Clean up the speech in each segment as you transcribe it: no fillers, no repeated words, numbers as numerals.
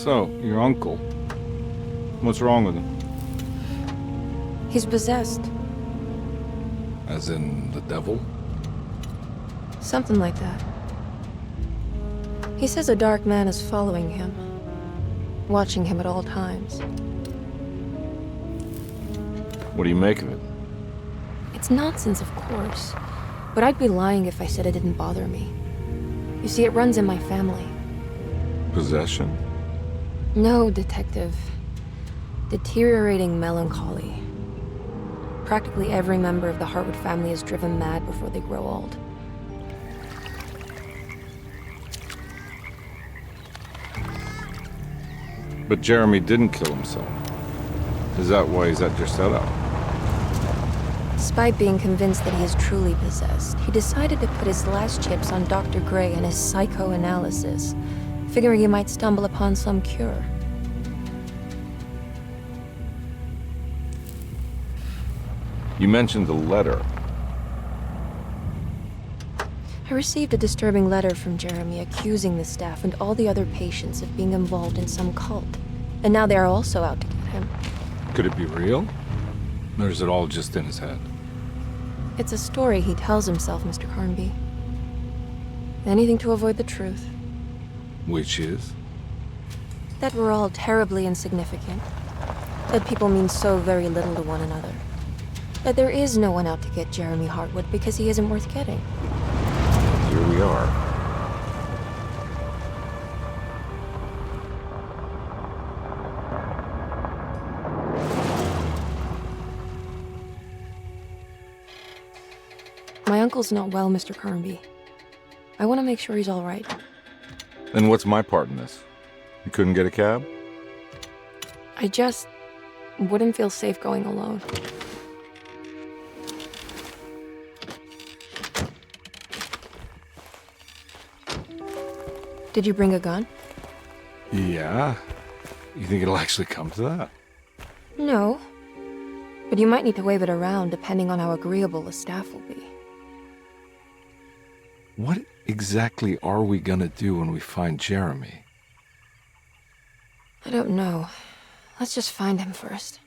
So, your uncle. What's wrong with him? He's possessed. As in the devil? Something like that. He says a dark man is following him, watching him at all times. What do you make of it? It's nonsense, of course, but I'd be lying if I said it didn't bother me. You see, it runs in my family. Possession? No, detective. Deteriorating melancholy. Practically every member of the Hartwood family is driven mad before they grow old. But Jeremy didn't kill himself. Is that why he's at your setup? Despite being convinced that he is truly possessed, he decided to put his last chips on Dr. Gray and his psychoanalysis, figuring he might stumble upon some cure. You mentioned the letter. I received a disturbing letter from Jeremy accusing the staff and all the other patients of being involved in some cult. And now they are also out to get him. Could it be real? Or is it all just in his head? It's a story he tells himself, Mr. Carnby. Anything to avoid the truth. Which is? That we're all terribly insignificant. That people mean so very little to one another. That there is no one out to get Jeremy Hartwood because he isn't worth getting. Here we are. My uncle's not well, Mr. Carnby. I want to make sure he's all right. Then what's my part in this? You couldn't get a cab? I just wouldn't feel safe going alone. Did you bring a gun? Yeah. You think it'll actually come to that? No. But you might need to wave it around depending on how agreeable the staff will be. What exactly are we gonna do when we find Jeremy? I don't know. Let's just find him first.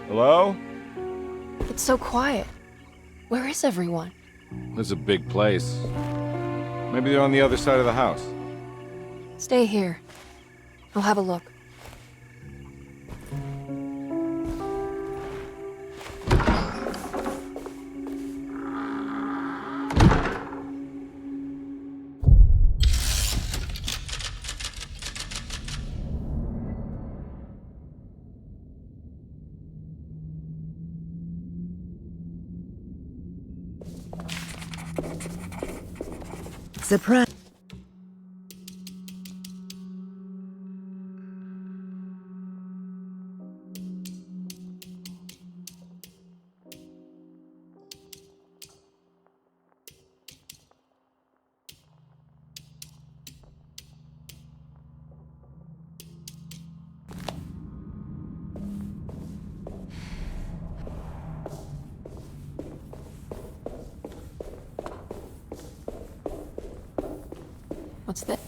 Hello? It's so quiet. Where is everyone? This is a big place. Maybe they're on the other side of the house. Stay here. I'll have a look. Surprise. What's that?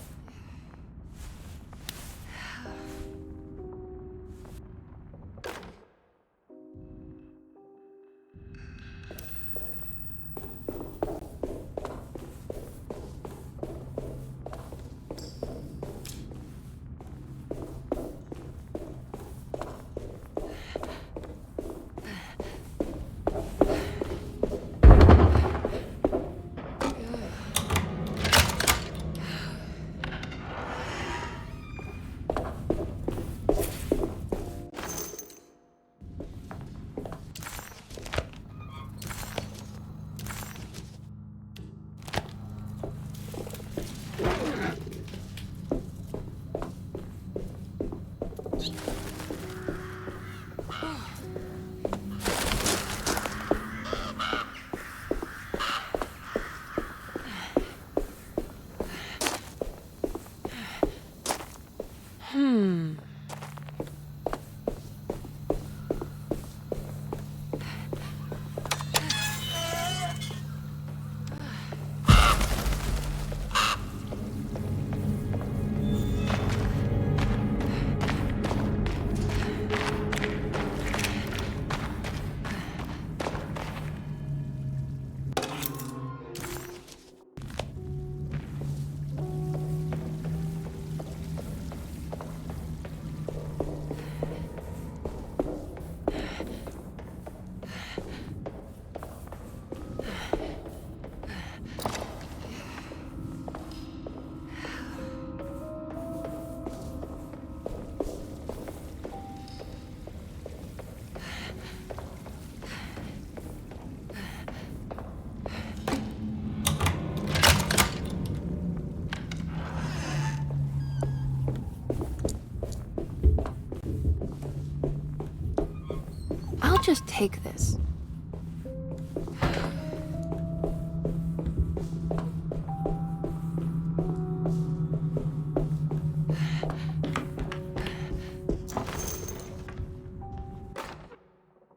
take this.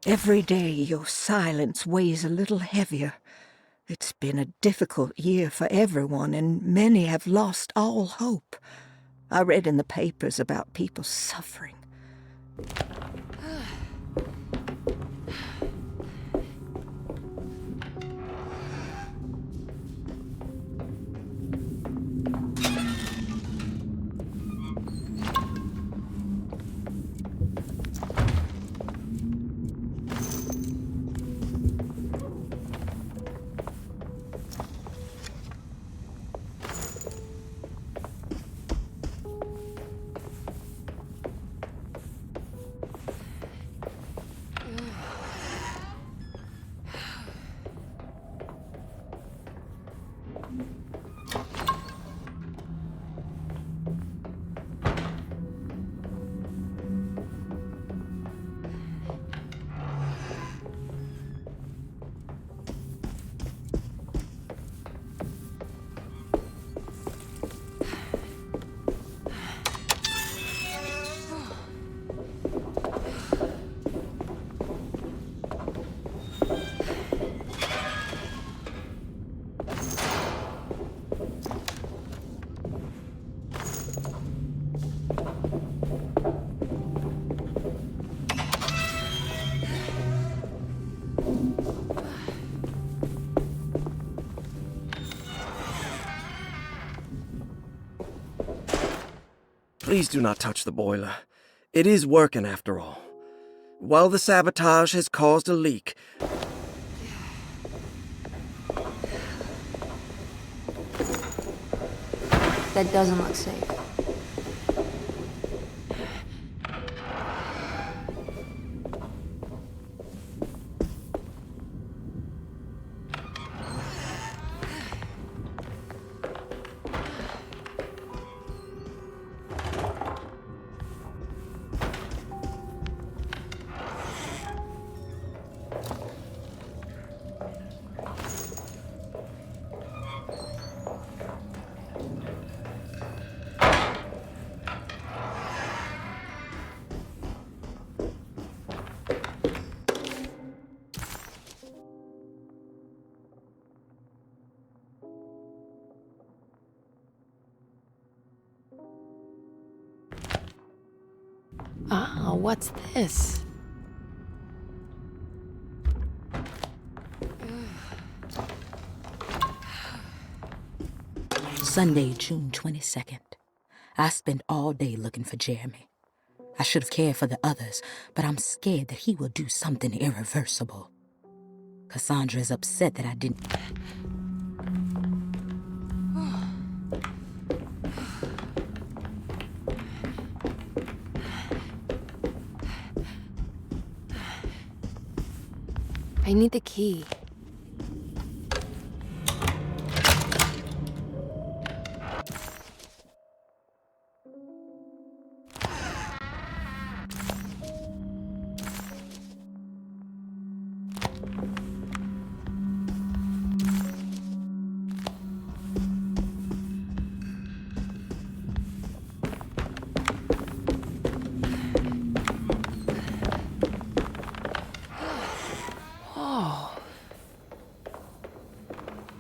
Every day your silence weighs a little heavier. It's been a difficult year for everyone, and many have lost all hope. I read in the papers about people suffering. Please do not touch the boiler. It is working after all. While the sabotage has caused a leak, That doesn't look safe. Ah, what's this? Sunday, June 22nd. I spent all day looking for Jeremy. I should have cared for the others, but I'm scared that he will do something irreversible. Cassandra is upset that I didn't... I need the key.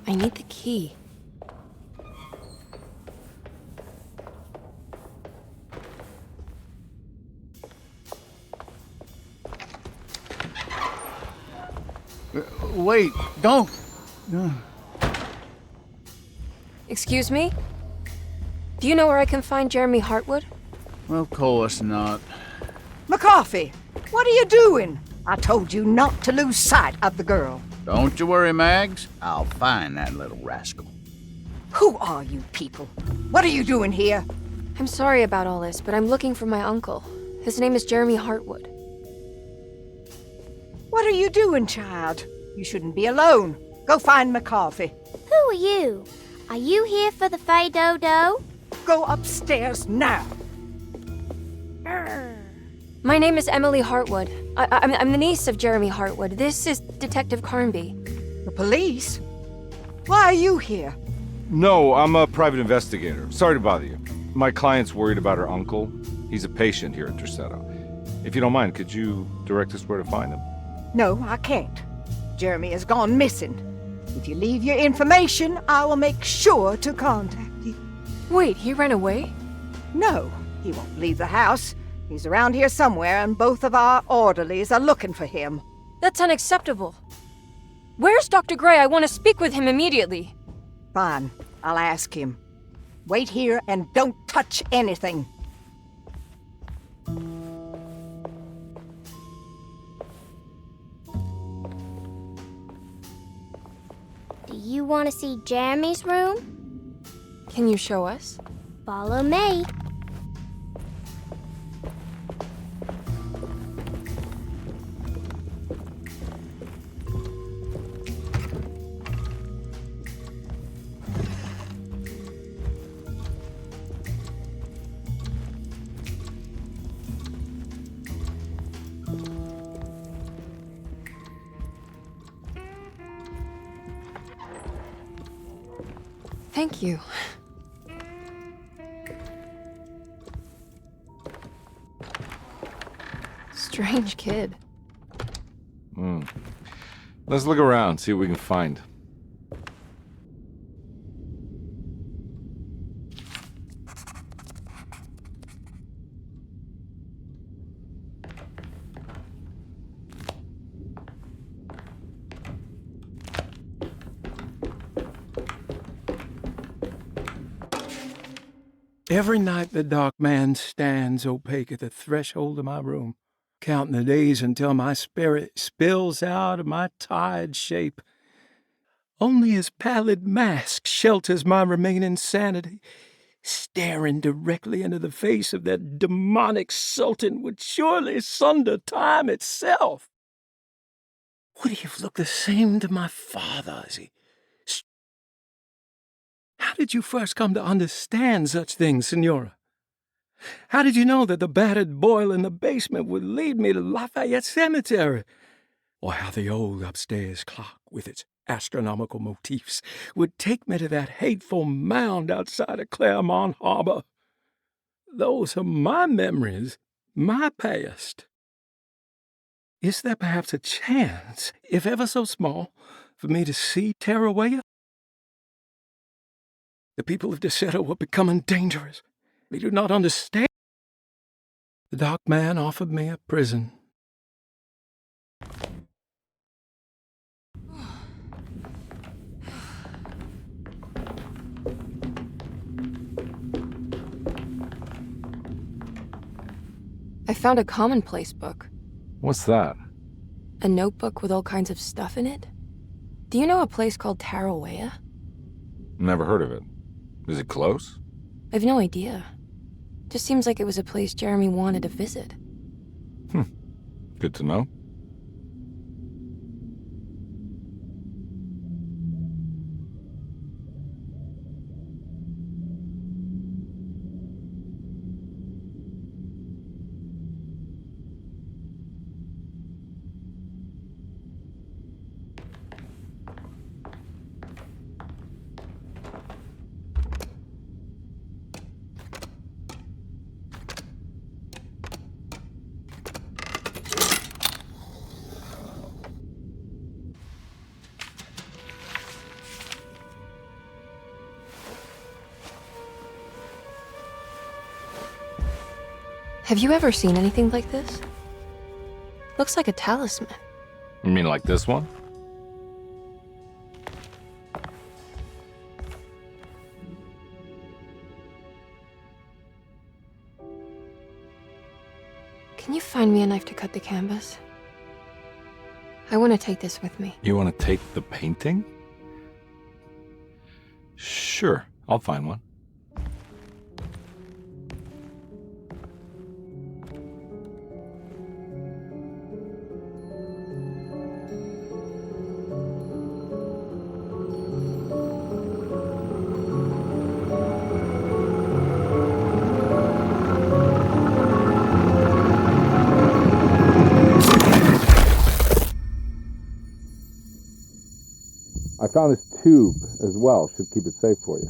I need the key. Wait, don't! Excuse me? Do you know where I can find Jeremy Hartwood? Of course not. McCarthy, what are you doing? I told you not to lose sight of the girl. Don't you worry, Mags. I'll find that little rascal. Who are you people? What are you doing here? I'm sorry about all this, but I'm looking for my uncle. His name is Jeremy Hartwood. What are you doing, child? You shouldn't be alone. Go find McCarthy. Who are you? Are you here for the Fay Dodo? Go upstairs now. My name is Emily Hartwood. I'm the niece of Jeremy Hartwood. This is Detective Carnby. The police? Why are you here? No, I'm a private investigator. Sorry to bother you. My client's worried about her uncle. He's a patient here at Tercetto. If you don't mind, could you direct us where to find him? No, I can't. Jeremy has gone missing. If you leave your information, I will make sure to contact you. Wait, he ran away? No, he won't leave the house. He's around here somewhere, and both of our orderlies are looking for him. That's unacceptable. Where's Dr. Gray? I want to speak with him immediately. Fine, I'll ask him. Wait here and don't touch anything. Do you want to see Jeremy's room? Can you show us? Follow me. Thank you. Strange kid. Let's look around, see what we can find. Every night the dark man stands opaque at the threshold of my room, counting the days until my spirit spills out of my tired shape. Only his pallid mask shelters my remaining sanity. Staring directly into the face of that demonic sultan would surely sunder time itself. Would he have looked the same to my father as he... How did you first come to understand such things, Senora? How did you know that the battered boil in the basement would lead me to Lafayette Cemetery? Or how the old upstairs clock, with its astronomical motifs, would take me to that hateful mound outside of Claremont Harbor? Those are my memories, my past. Is there perhaps a chance, if ever so small, for me to see Tarawaya? The people of Tercetto are becoming dangerous. They do not understand. The dark man offered me a prison. I found a commonplace book. What's that? A notebook with all kinds of stuff in it. Do you know a place called Tarawaya? Never heard of it. Is it close? I've no idea. Just seems like it was a place Jeremy wanted to visit. Good to know. Have you ever seen anything like this? Looks like a talisman. You mean like this one? Can you find me a knife to cut the canvas? I want to take this with me. You want to take the painting? Sure, I'll find one. found this tube as well. Should keep it safe for you.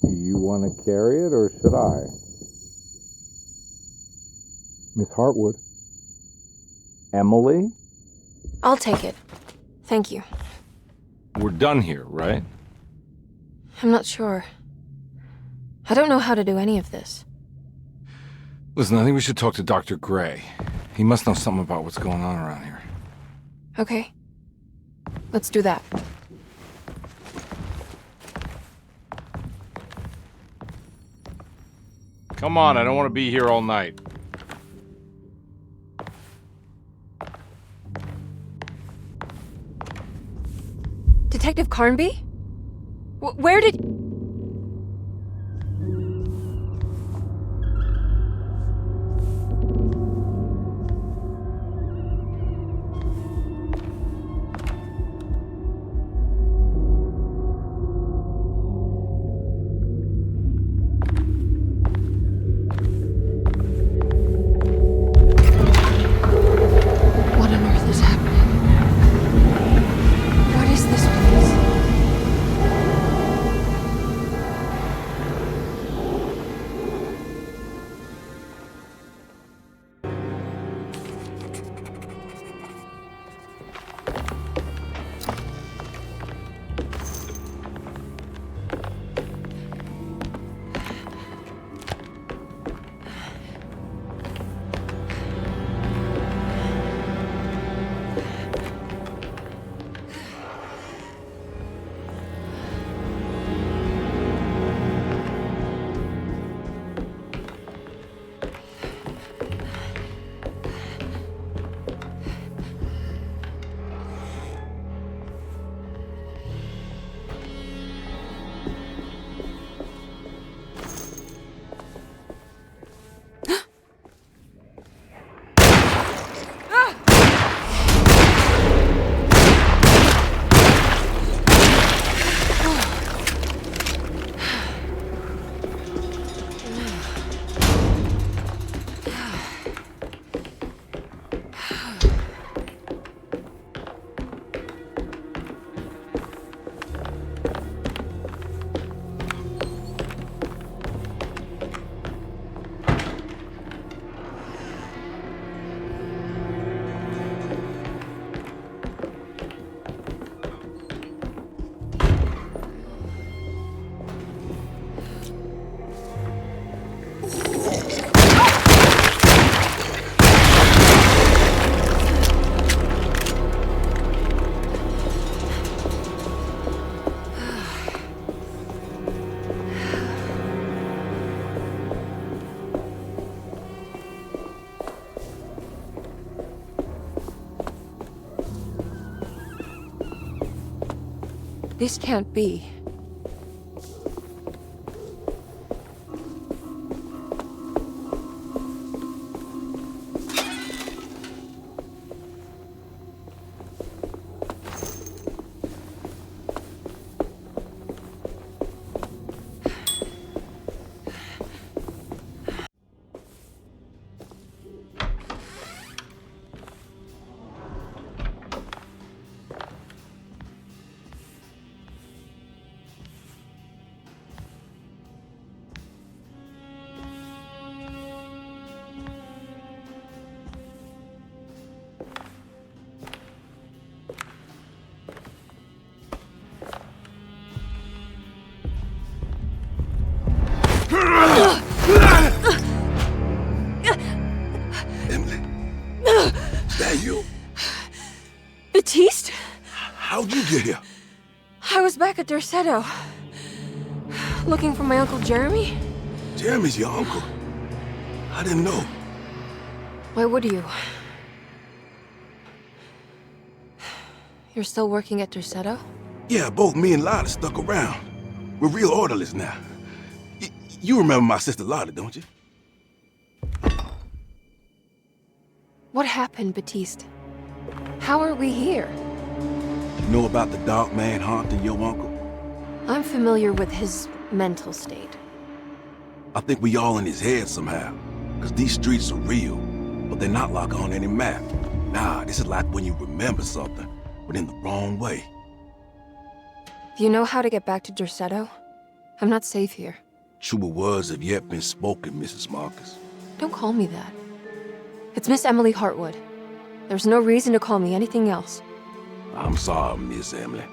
Do you want to carry it, or should I? Miss Hartwood? Emily? I'll take it. Thank you. We're done here, right? I'm not sure. I don't know how to do any of this. Listen, I think we should talk to Dr. Gray. He must know something about what's going on around here. Okay. Let's do that. Come on, I don't want to be here all night. Detective Carnby? Where did... What on earth is happening? What is this place? This can't be. Emily, is that you? Baptiste? How'd you get here? I was back at Dorsetto. Looking for my Uncle Jeremy? Jeremy's your uncle. I didn't know. Why would you? You're still working at Dorsetto? Yeah, both me and Lotta stuck around. We're real orderlies now. You remember my sister Lotta, don't you? What happened, Baptiste? How are we here? You know about the dark man haunting your uncle? I'm familiar with his mental state. I think we all in his head somehow. Because these streets are real, but they're not like on any map. Nah, this is like when you remember something. but in the wrong way. Do you know how to get back to Derceto? I'm not safe here. Truer words have yet been spoken, Mrs. Marcus. Don't call me that. It's Miss Emily Hartwood. There's no reason to call me anything else. I'm sorry, Miss Emily.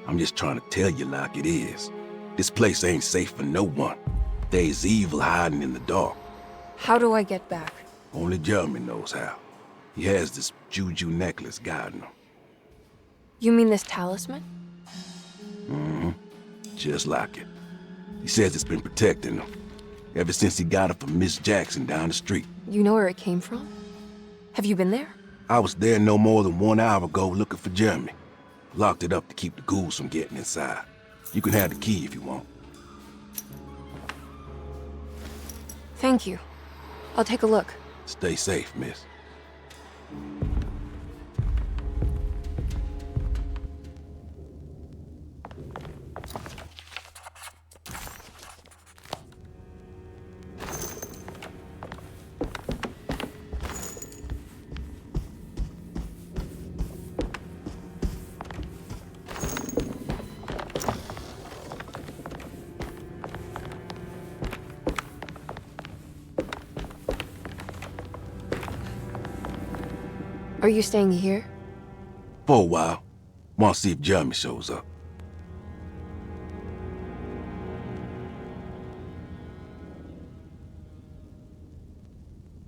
I'm just trying to tell you like it is. This place ain't safe for no one. There's evil hiding in the dark. How do I get back? Only Jeremy knows how. He has this juju necklace guiding him. You mean this talisman? Mm-hmm. Just like it. He says it's been protecting him ever since he got it from Miss Jackson down the street. You know where it came from? Have you been there? I was there no more than 1 hour ago looking for Jeremy. Locked it up to keep the ghouls from getting inside. You can have the key if you want. Thank you. I'll take a look. Stay safe, miss. Are you staying here? For a while. Want to see if Jeremy shows up.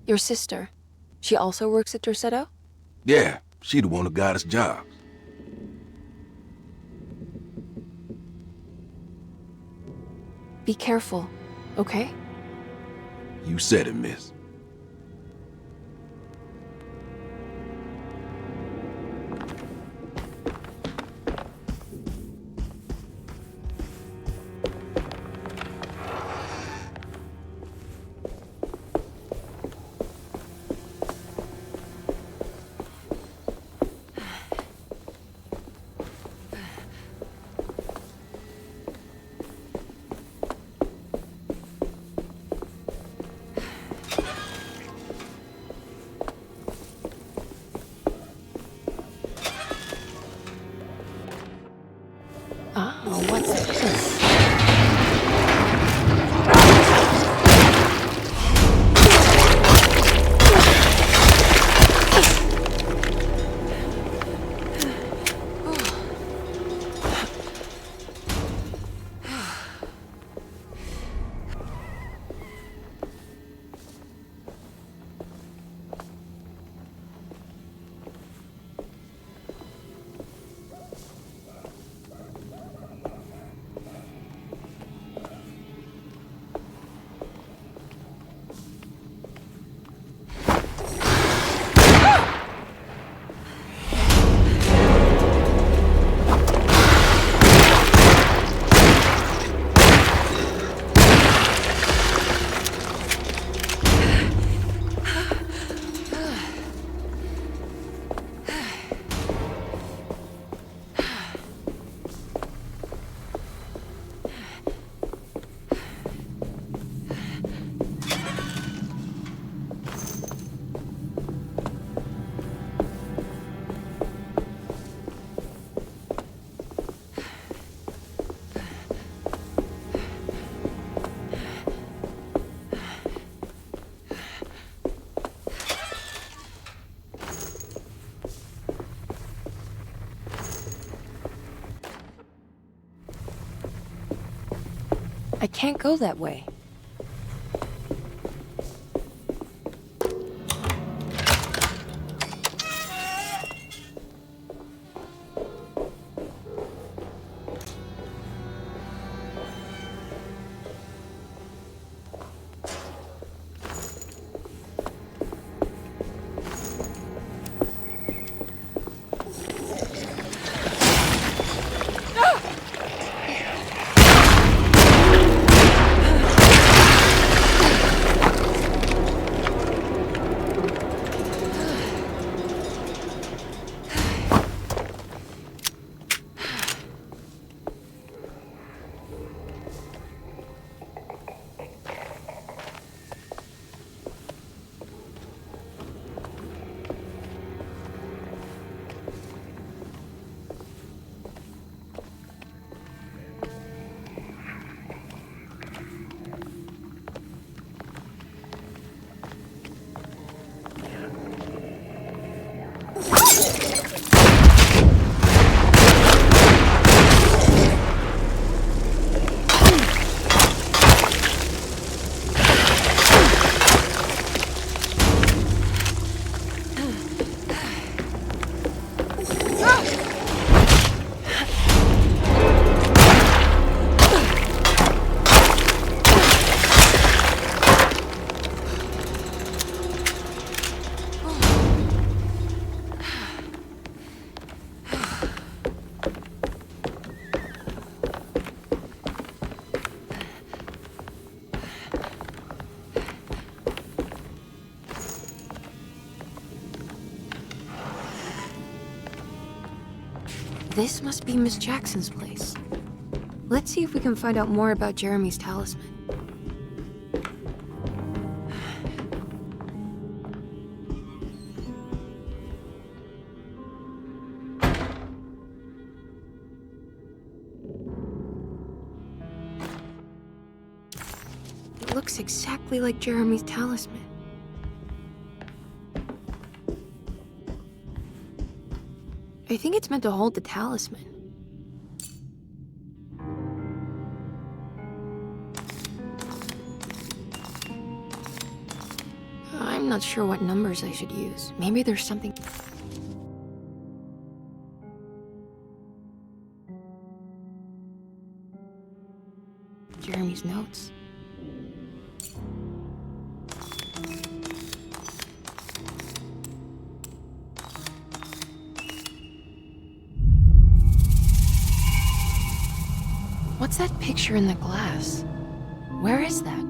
Your sister. She also works at Derceto? Yeah, she the one who got us jobs. Be careful, okay? You said it, miss. Oh, what's this? I can't go that way. This must be Miss Jackson's place. Let's see if we can find out more about Jeremy's talisman. It looks exactly like Jeremy's talisman. I think it's meant to hold the talisman. I'm not sure what numbers I should use. Maybe there's something... Jeremy's notes. What's that picture in the glass? Where is that?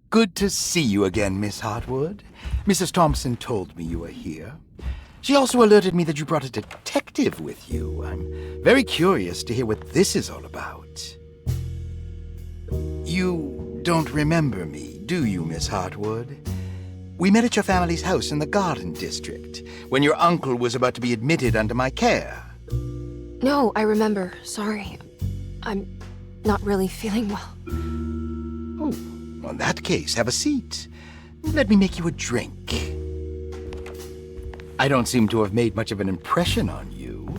Good to see you again, Miss Hartwood. Mrs. Thompson told me you were here. She also alerted me that you brought a detective with you. I'm very curious to hear what this is all about. You don't remember me, do you, Miss Hartwood? We met at your family's house in the Garden District, when your uncle was about to be admitted under my care. No, I remember. Sorry. I'm not really feeling well. Oh, in that case, have a seat. Let me make you a drink. I don't seem to have made much of an impression on you.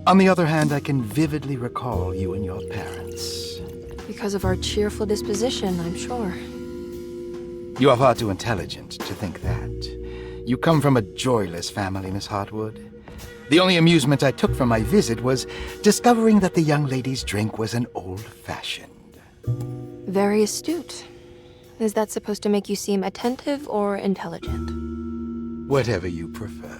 On the other hand, I can vividly recall you and your parents. Because of our cheerful disposition, I'm sure. You are far too intelligent to think that. You come from a joyless family, Miss Hartwood. The only amusement I took from my visit was discovering that the young lady's drink was an old-fashioned. Very astute. Is that supposed to make you seem attentive or intelligent? Whatever you prefer.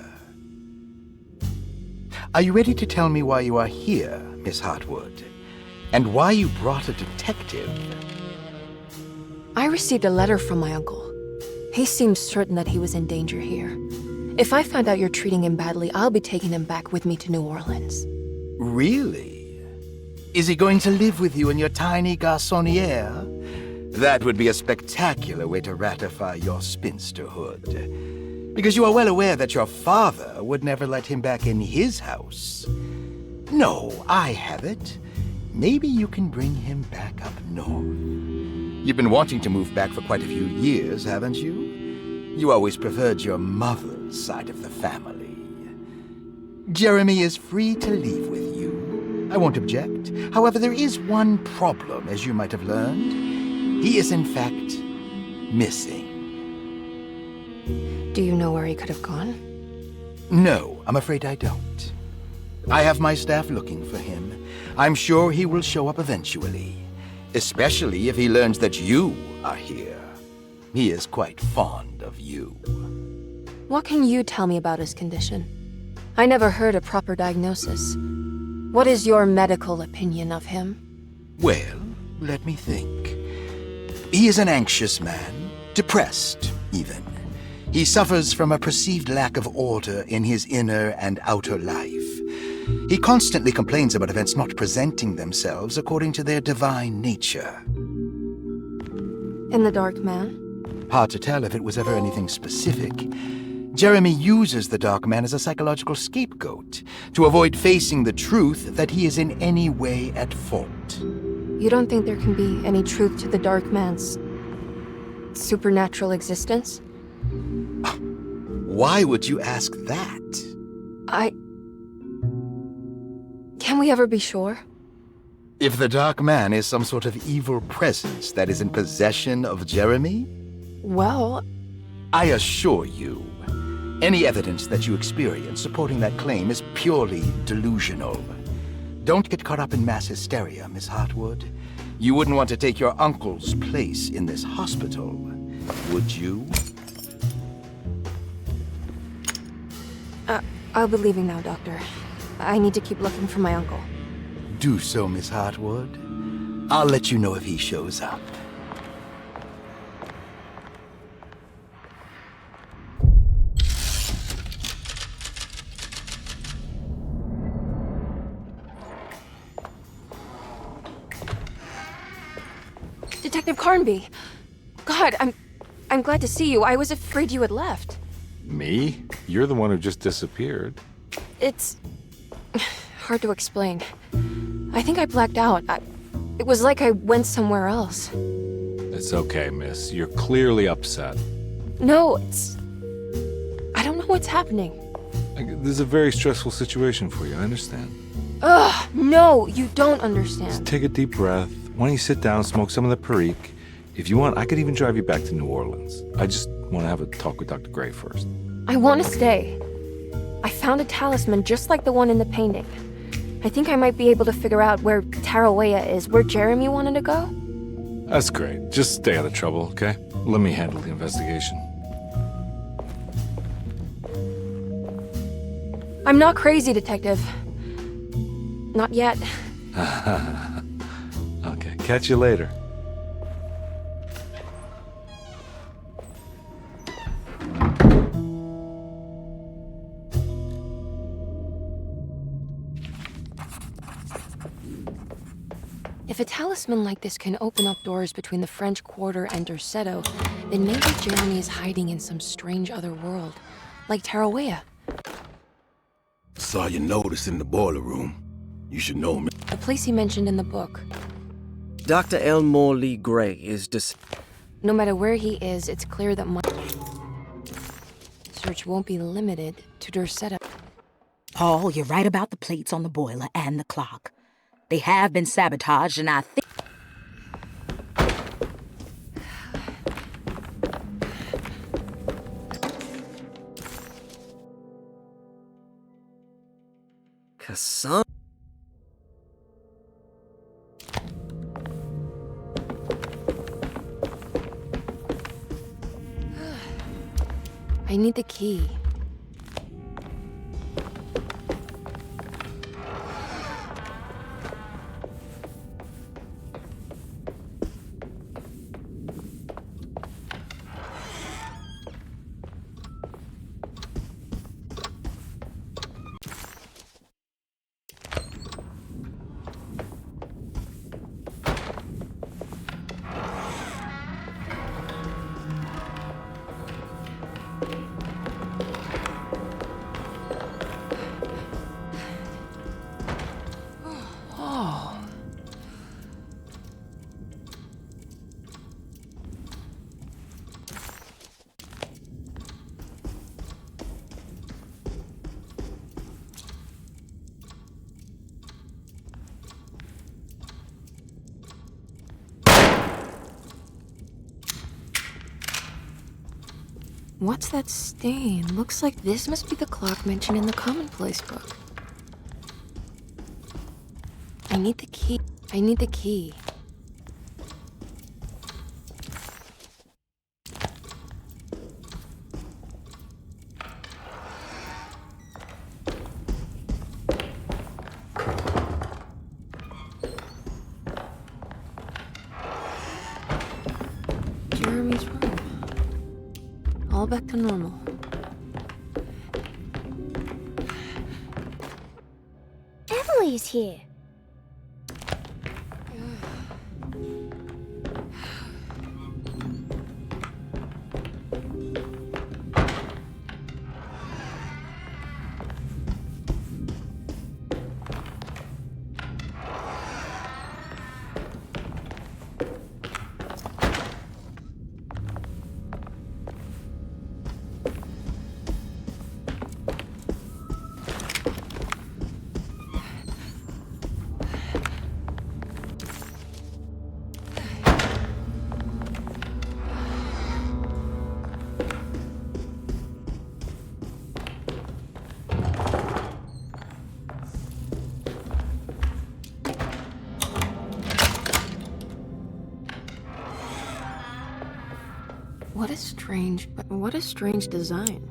Are you ready to tell me why you are here, Miss Hartwood? And why you brought a detective? I received a letter from my uncle. He seems certain that he was in danger here. If I find out you're treating him badly, I'll be taking him back with me to New Orleans. Really? Is he going to live with you in your tiny garçonniere? That would be a spectacular way to ratify your spinsterhood. Because you are well aware that your father would never let him back in his house. No, I have it. Maybe you can bring him back up north. You've been wanting to move back for quite a few years, haven't you? You always preferred your mother's side of the family. Jeremy is free to leave with you. I won't object. However, there is one problem, as you might have learned. He is, in fact, missing. Do you know where he could have gone? No, I'm afraid I don't. I have my staff looking for him. I'm sure he will show up eventually. Especially if he learns that you are here. He is quite fond of you. What can you tell me about his condition? I never heard a proper diagnosis. What is your medical opinion of him? Well, let me think. He is an anxious man, depressed, even. He suffers from a perceived lack of order in his inner and outer life. He constantly complains about events not presenting themselves according to their divine nature. And the Dark Man? Hard to tell if it was ever anything specific. Jeremy uses the Dark Man as a psychological scapegoat to avoid facing the truth that he is in any way at fault. You don't think there can be any truth to the Dark Man's supernatural existence? Why would you ask that? Can we ever be sure? If the Dark Man is some sort of evil presence that is in possession of Jeremy? Well, I assure you, any evidence that you experience supporting that claim is purely delusional. Don't get caught up in mass hysteria, Miss Hartwood. You wouldn't want to take your uncle's place in this hospital, would you? I'll be leaving now, Doctor. I need to keep looking for my uncle. Do so, Miss Hartwood. I'll let you know if he shows up. Detective Carnby! God, I'm glad to see you. I was afraid you had left. Me? You're the one who just disappeared. It's hard to explain. I think I blacked out. It was like I went somewhere else. It's okay, miss. You're clearly upset. No, I don't know what's happening. This is a very stressful situation for you, I understand. Ugh, no, you don't understand. Just take a deep breath. Why don't you sit down, smoke some of the Perique? If you want, I could even drive you back to New Orleans. I just want to have a talk with Dr. Gray first. I want to stay. I found a talisman just like the one in the painting. I think I might be able to figure out where Tarawea is, where Jeremy wanted to go. That's great. Just stay out of trouble, okay? Let me handle the investigation. I'm not crazy, Detective. Not yet. Okay, catch you later. If a talisman like this can open up doors between the French Quarter and Derceto, then maybe Jeremy is hiding in some strange other world, like Tarawea. Saw your notice in the boiler room. You should know me. The place he mentioned in the book. Dr. Elmore Lee Gray is No matter where he is, it's clear that my search won't be limited to Derceto. Paul, you're right about the plates on the boiler and the clock. They have been sabotaged, and I think... Cassandra. I need the key. What's that stain? Looks like this must be the clock mentioned in the commonplace book. I need the key. I need the key. Jeremy's room. All back to normal. Emily's here. What a strange design.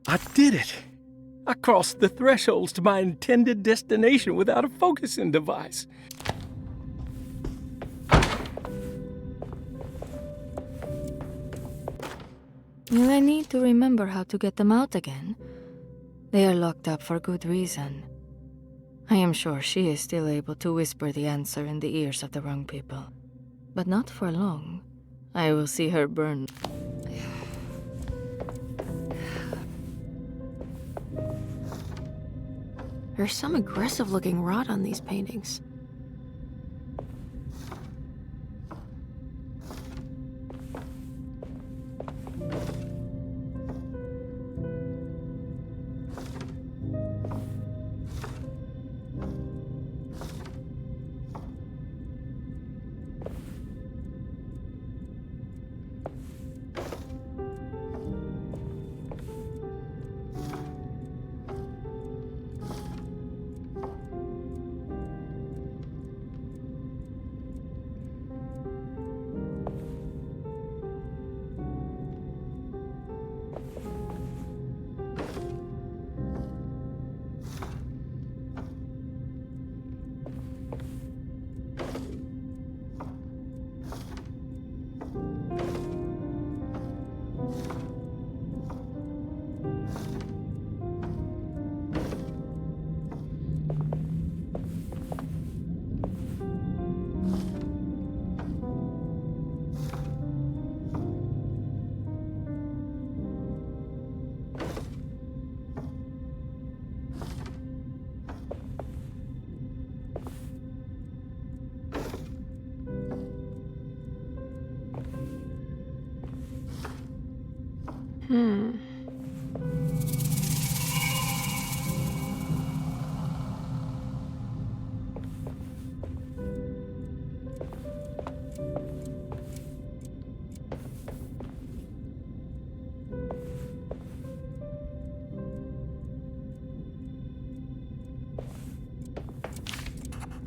I did it! I crossed the thresholds to my intended destination without a focusing device. Will I need to remember how to get them out again? They are locked up for good reason. I am sure she is still able to whisper the answer in the ears of the wrong people. But not for long. I will see her burn. There's some aggressive-looking rot on these paintings.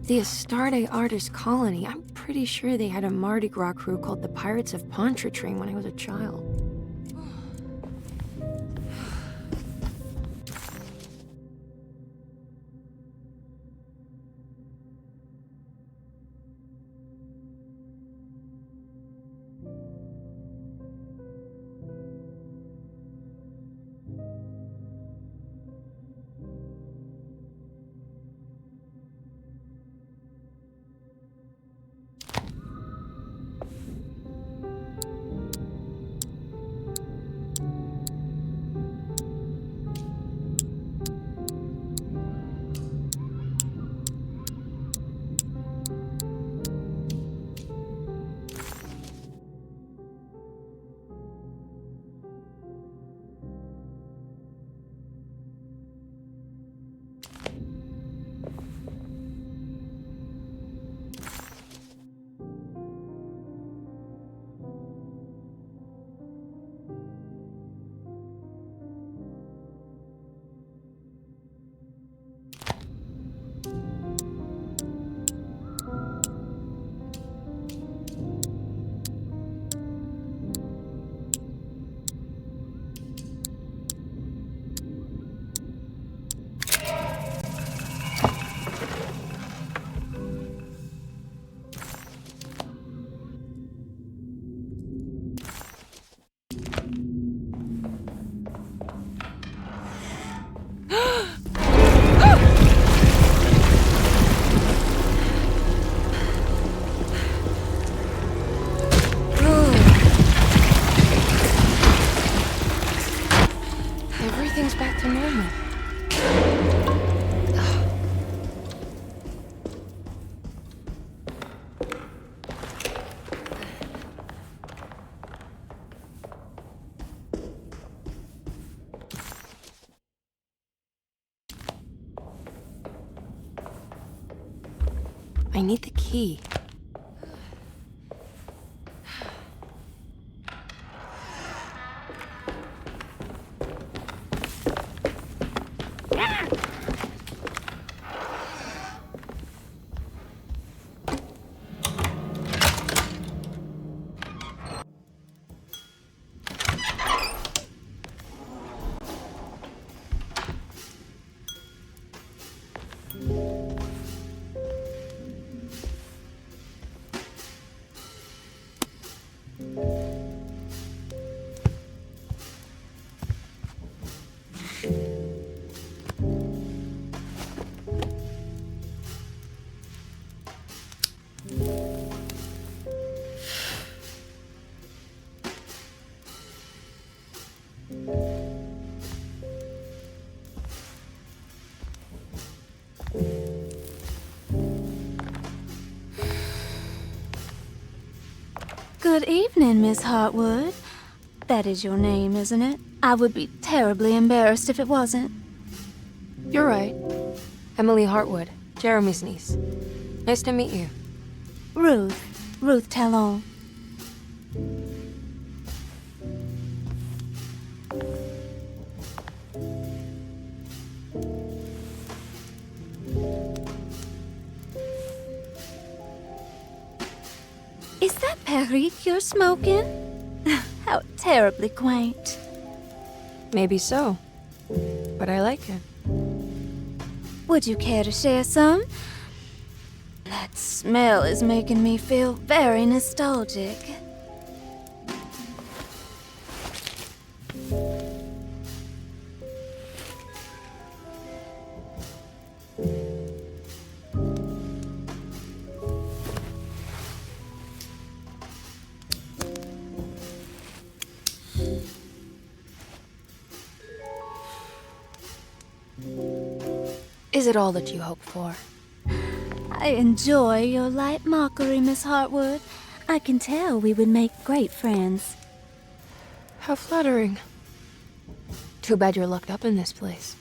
The Astarte Artist Colony. I'm pretty sure they had a Mardi Gras crew called the Pirates of Pontchartrain when I was a child. Everything's back to normal. I need the key. Good evening, Miss Hartwood. That is your name, isn't it? I would be terribly embarrassed if it wasn't. You're right. Emily Hartwood, Jeremy's niece. Nice to meet you. Ruth Talon. Is that Perique you're smoking? How terribly quaint. Maybe so, but I like it. Would you care to share some? That smell is making me feel very nostalgic. Is it all that you hoped for? I enjoy your light mockery, Miss Hartwood. I can tell we would make great friends. How flattering. Too bad you're locked up in this place.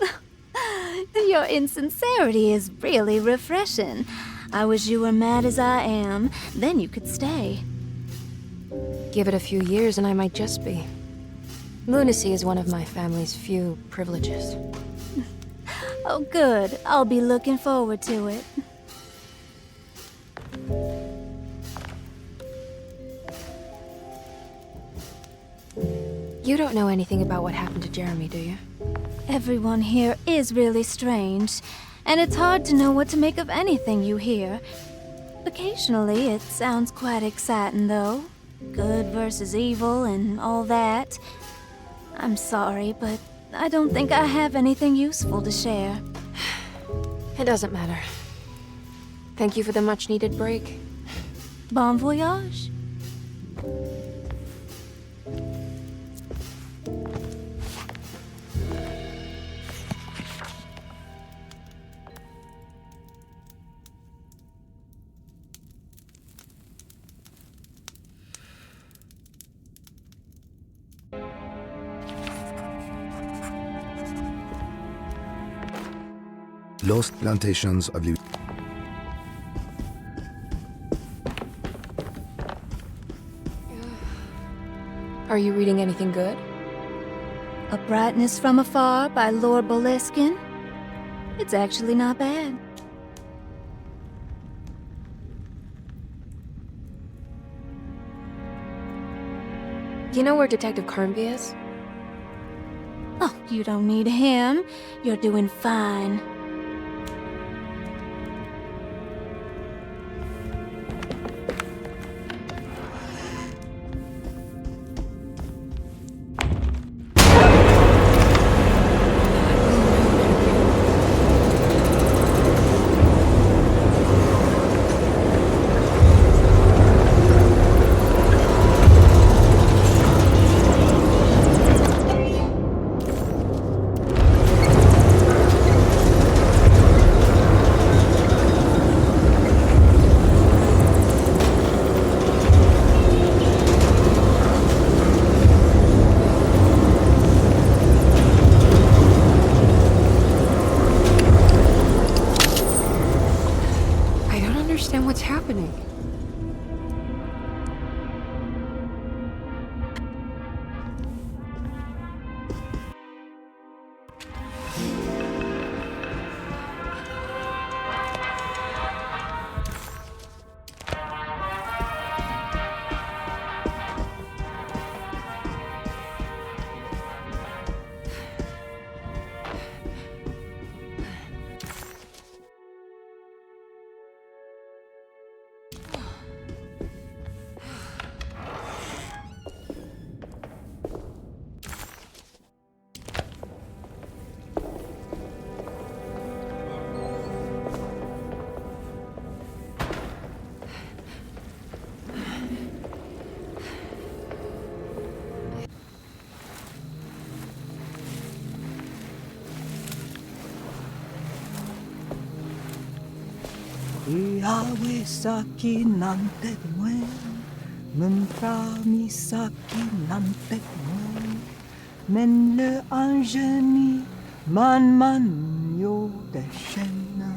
Your insincerity is really refreshing. I wish you were mad as I am, then you could stay. Give it a few years and I might just be. Lunacy is one of my family's few privileges. Oh, good. I'll be looking forward to it. You don't know anything about what happened to Jeremy, do you? Everyone here is really strange, and it's hard to know what to make of anything you hear. Occasionally, it sounds quite exciting, though. Good versus evil and all that. I'm sorry, but I don't think I have anything useful to share. It doesn't matter. Thank you for the much-needed break. Bon voyage. Lost plantations of Are you reading anything good? A Brightness from Afar by Lord Boleskine. It's actually not bad. You know where Detective Carnby is? Oh, you don't need him. You're doing fine. Yawe saki nante mwen, memprami saki nante mwen, men le anjeni man yo deshena.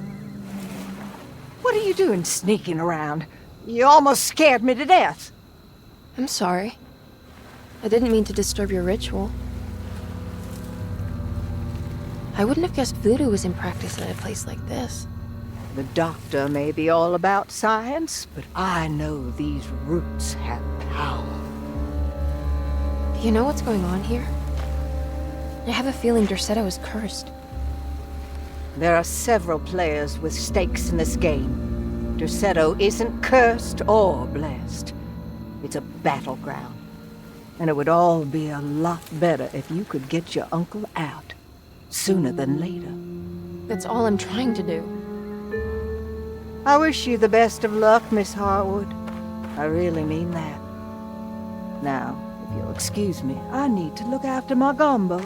What are you doing sneaking around? You almost scared me to death. I'm sorry. I didn't mean to disturb your ritual. I wouldn't have guessed voodoo was in practice in a place like this. The doctor may be all about science, but I know these roots have power. Do you know what's going on here? I have a feeling Derceto is cursed. There are several players with stakes in this game. Derceto isn't cursed or blessed. It's a battleground. And it would all be a lot better if you could get your uncle out sooner than later. That's all I'm trying to do. I wish you the best of luck, Miss Hartwood. I really mean that. Now, if you'll excuse me, I need to look after my gumbo.